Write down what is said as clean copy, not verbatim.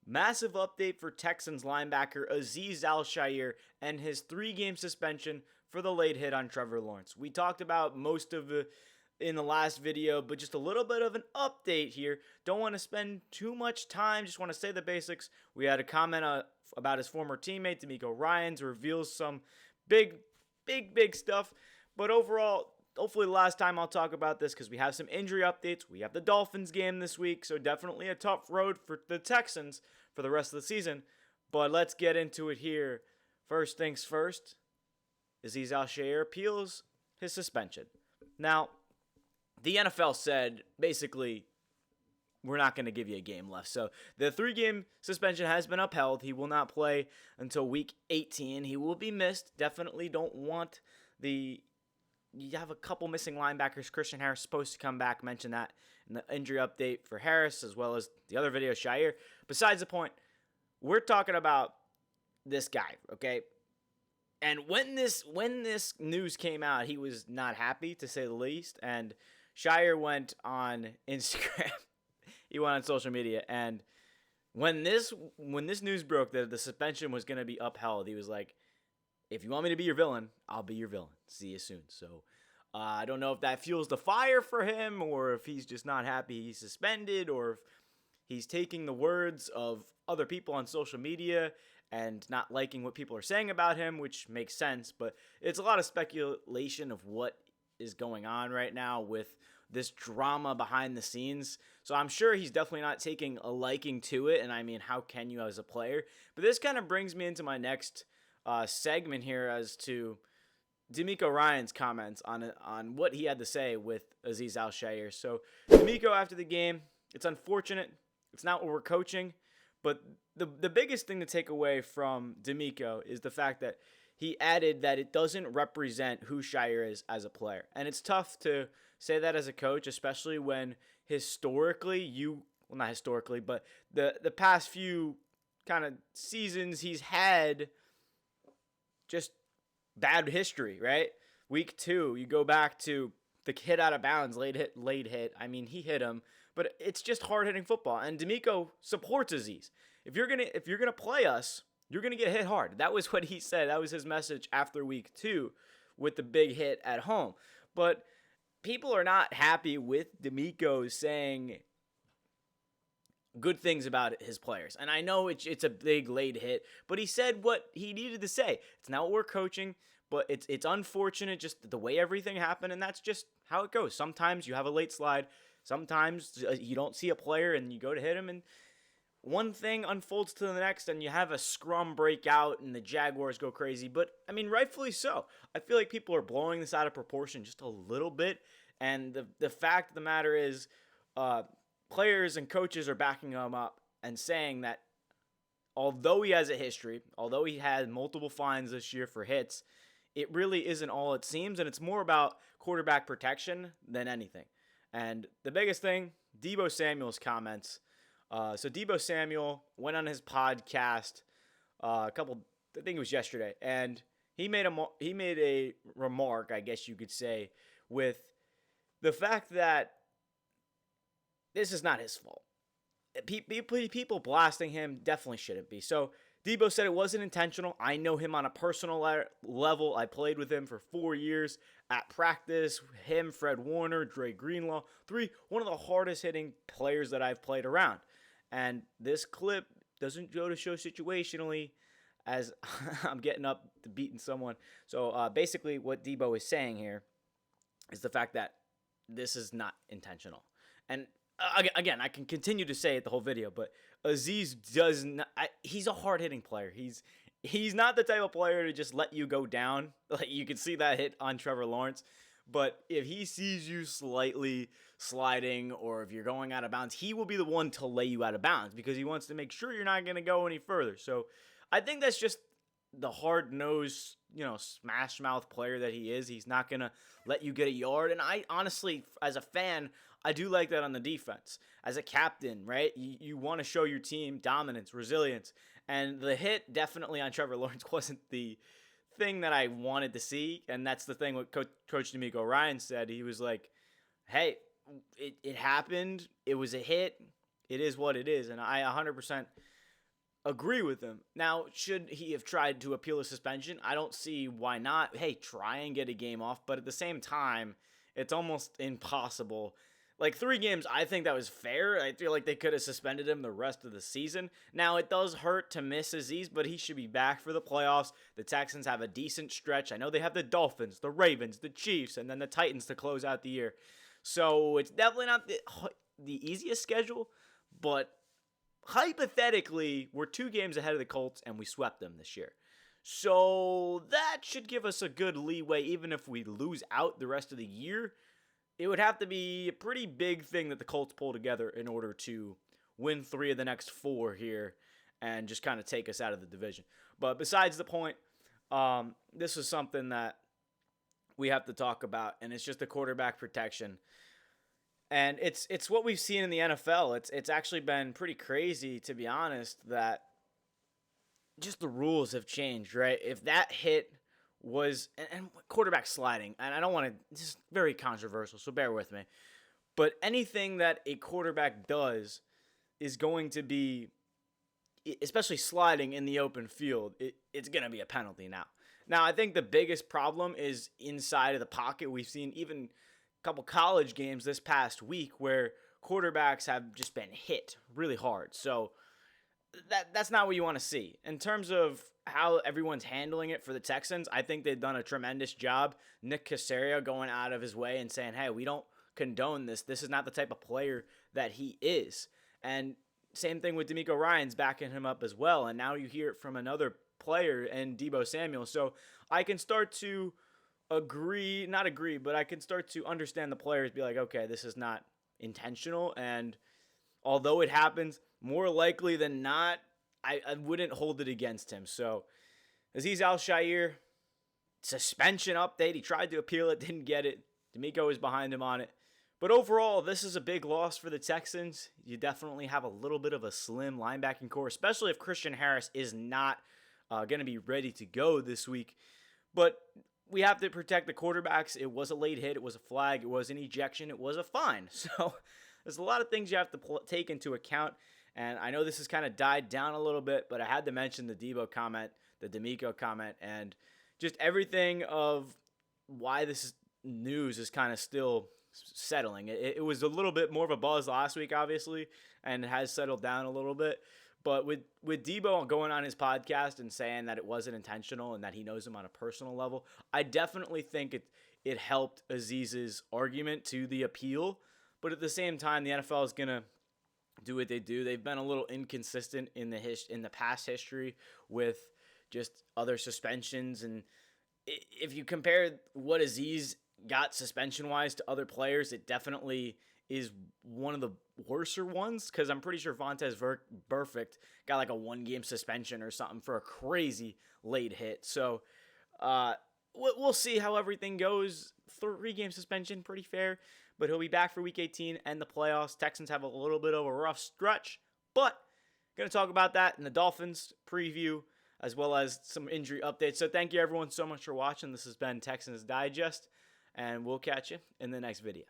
Massive update for Texans linebacker Azeez Al-Shaair and his 3-game suspension for the late hit on Trevor Lawrence. We talked about most of it in the last video, but just a little bit of an update here. Don't want to spend too much time, just want to say the basics. We had a comment about his former teammate, DeMeco Ryans, reveals some big stuff. But overall, hopefully the last time I'll talk about this because we have some injury updates. We have the Dolphins game this week, so definitely a tough road for the Texans for the rest of the season. But let's get into it here. First things first, Azeez Al-Shaair appeals his suspension. Now, the NFL said basically we're not going to give you a game left. So the 3-game suspension has been upheld. He will not play until week 18. He will be missed. Definitely don't want you have a couple missing linebackers. Christian Harris is supposed to come back. Mention that in the injury update for Harris as well as the other video, Shaair. Besides the point, we're talking about this guy, okay? And when this news came out, he was not happy, to say the least. And Shaair went on Instagram. He went on social media. And when this news broke that the suspension was going to be upheld, he was like, if you want me to be your villain, I'll be your villain. See you soon. So I don't know if that fuels the fire for him or if he's just not happy he's suspended or if he's taking the words of other people on social media and not liking what people are saying about him, which makes sense. But it's a lot of speculation of what is going on right now with this drama behind the scenes. So I'm sure he's definitely not taking a liking to it. And I mean, how can you as a player? But this kind of brings me into my next segment here as to DeMeco Ryans' comments on what he had to say with Azeez Al-Shaair. So DeMeco after the game, it's unfortunate. It's not what we're coaching. But the biggest thing to take away from DeMeco is the fact that he added that it doesn't represent who Shaair is as a player. And it's tough to say that as a coach, especially when historically not historically, but the past few kind of seasons he's had just bad history, right? Week 2, you go back to the hit out of bounds, late hit. I mean, he hit him, but it's just hard-hitting football. And DeMeco supports Azeez. If you're gonna play us, you're gonna get hit hard. That was what he said. That was his message after week 2 with the big hit at home. But people are not happy with DeMeco saying good things about his players. And I know it's a big late hit, but he said what he needed to say. It's not what we're coaching, but it's unfortunate just the way everything happened, and that's just how it goes. Sometimes you have a late slide. Sometimes you don't see a player and you go to hit him, and one thing unfolds to the next, and you have a scrum break out, and the Jaguars go crazy. But, I mean, rightfully so. I feel like people are blowing this out of proportion just a little bit, and the fact of the matter is players and coaches are backing him up and saying that although he has a history, although he had multiple fines this year for hits, it really isn't all it seems, and it's more about quarterback protection than anything. And the biggest thing, Deebo Samuel's comments. So Deebo Samuel went on his podcast I think it was yesterday, and he made a remark, I guess you could say, with the fact that this is not his fault. People blasting him definitely shouldn't be. So Deebo said it wasn't intentional. I know him on a personal level. I played with him for 4 years at practice. Him, Fred Warner, Dre Greenlaw, one of the hardest hitting players that I've played around. And this clip doesn't go to show situationally as I'm getting up to beating someone. So basically what Deebo is saying here is the fact that this is not intentional. And again, I can continue to say it the whole video, but Azeez does not. He's a hard-hitting player. He's not the type of player to just let you go down. Like you can see that hit on Trevor Lawrence. But if he sees you slightly sliding or if you're going out of bounds, he will be the one to lay you out of bounds because he wants to make sure you're not going to go any further. So I think that's just the hard-nosed, smash-mouth player that he is. He's not going to let you get a yard. And I honestly, as a fan, I do like that on the defense. As a captain, right, you want to show your team dominance, resilience. And the hit definitely on Trevor Lawrence wasn't the thing that I wanted to see. And that's the thing what Coach DeMeco Ryan said. He was like, hey, it happened. It was a hit. It is what it is. And I 100% agree with him. Now, should he have tried to appeal a suspension? I don't see why not. Hey, try and get a game off, but at the same time, it's almost impossible. Like 3 games, I think that was fair. I feel like they could have suspended him the rest of the season. Now, it does hurt to miss Azeez, but he should be back for the playoffs. The Texans have a decent stretch. I know they have the Dolphins, the Ravens, the Chiefs, and then the Titans to close out the year. So it's definitely not the easiest schedule, but hypothetically, we're 2 games ahead of the Colts, and we swept them this year. So that should give us a good leeway, even if we lose out the rest of the year. It would have to be a pretty big thing that the Colts pull together in order to win 3 of the next 4 here and just kind of take us out of the division. But besides the point, this is something that we have to talk about, and it's just the quarterback protection. And it's what we've seen in the NFL. It's actually been pretty crazy, to be honest, that just the rules have changed, right? If that hit was, and quarterback sliding, and I don't want to, this is very controversial, so bear with me, but anything that a quarterback does is going to be, especially sliding in the open field, it's going to be a penalty now. Now, I think the biggest problem is inside of the pocket. We've seen even a couple college games this past week where quarterbacks have just been hit really hard. So that's not what you want to see. In terms of how everyone's handling it for the Texans, I think they've done a tremendous job. Nick Caserio going out of his way and saying, hey, we don't condone this. This is not the type of player that he is. And same thing with DeMeco Ryans backing him up as well. And now you hear it from another player and Deebo Samuel. So I can start to not agree, but I can start to understand the players be like, okay, this is not intentional. And although it happens, more likely than not, I wouldn't hold it against him. So Azeez Al-Shaair, suspension update. He tried to appeal it, didn't get it. DeMeco is behind him on it. But overall, this is a big loss for the Texans. You definitely have a little bit of a slim linebacking core, especially if Christian Harris is not going to be ready to go this week. But we have to protect the quarterbacks. It was a late hit. It was a flag. It was an ejection. It was a fine. So there's a lot of things you have to take into account. And I know this has kind of died down a little bit, but I had to mention the Deebo comment, the DeMeco comment, and just everything of why this news is kind of still settling. It was a little bit more of a buzz last week, obviously, and it has settled down a little bit. But with Deebo going on his podcast and saying that it wasn't intentional and that he knows him on a personal level, I definitely think it helped Azeez's argument to the appeal. But at the same time, the NFL is going to do what they do. They've been a little inconsistent in the past history with just other suspensions. And if you compare what Azeez got suspension-wise to other players, it definitely is one of the worser ones, because I'm pretty sure Vontaze Burfict got like a 1-game suspension or something for a crazy late hit. So we'll see how everything goes. 3-game suspension, pretty fair, but he'll be back for Week 18 and the playoffs. Texans have a little bit of a rough stretch, but going to talk about that in the Dolphins preview as well as some injury updates. So thank you everyone so much for watching. This has been Texans Digest, and we'll catch you in the next video.